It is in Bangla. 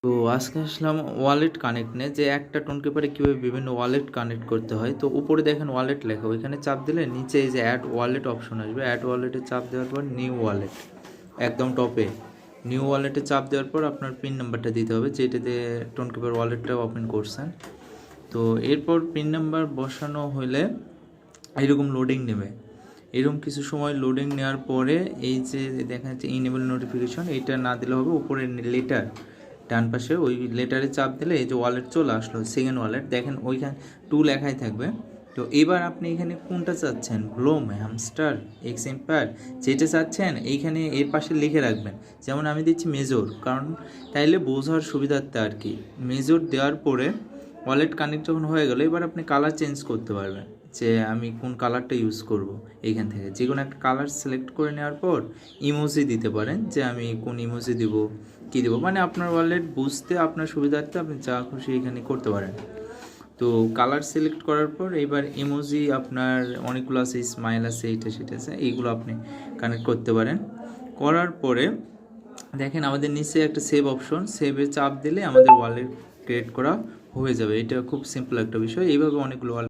তো আজকে আসলাম ওয়ালেট কানেক্ট নিয়ে, যে একটা টোন কিপারে কীভাবে বিভিন্ন ওয়ালেট কানেক্ট করতে হয়। তো উপরে দেখেন ওয়ালেট লেখা, ওইখানে চাপ দিলে নিচে এই যে অ্যাড ওয়ালেট অপশন আসবে। অ্যাড ওয়ালেটে চাপ দেওয়ার পর নিউ ওয়ালেট, একদম টপে নিউ ওয়ালেটে চাপ দেওয়ার পর আপনার পিন নাম্বারটা দিতে হবে, যেটাতে টোন কিপার ওয়ালেটটা ওপেন করছেন। তো এরপর পিন নাম্বার বসানো হলে এরকম লোডিং নেবে। এরকম কিছু সময় লোডিং নেওয়ার পরে এই যে দেখা যাচ্ছে ইনেবল নোটিফিকেশন, এইটা না দিলে হবে। উপরে লেটার ডান পাশে ওই লেটারে চাপ দিলে এই যে ওয়ালেট চলে আসলো, সেকেন্ড ওয়ালেট দেখেন ওইখানে 2 লেখাই থাকবে। তো এবার আপনি এখানে কোনটা চাচ্ছেন, ব্লোম, হ্যামস্টার, এক্স এম্পায়ার, যেটা চাচ্ছেন এইখানে এর পাশে লিখে রাখবেন। যেমন আমি দিচ্ছি মেজর, কারণ তাইলে বোঝার সুবিধার্থে আর কি। মেজর দেওয়ার পরে ওয়ালেট কানেক্ট যখন হয়ে গেল, এবার আপনি কালার চেঞ্জ করতে পারবেন, যে আমি কোন কালারটা ইউজ করব। এইখান থেকে যে কোনো একটা কালার সিলেক্ট করে নেওয়ার পর ইমোজি দিতে পারেন, যে আমি কোন ইমোজি দিব, কী দেবো, মানে আপনার ওয়ালেট বুঝতে আপনার সুবিধার্থে আপনি যা খুশি এখানে করতে পারেন। তো কালার সিলেক্ট করার পর এবার ইমোজি আপনার অনেকগুলো আছে, স্মাইল আছে, এইটা সেটা আছে, এইগুলো আপনি কানেক্ট করতে পারেন। করার পরে দেখেন আমাদের নিচে একটা সেভ অপশন, সেভে চাপ দিলে আমাদের ওয়ালেট ক্রিয়েট করা হয়ে যাবে। এটা খুব সিম্পল একটা বিষয়। এইভাবে অনেকগুলো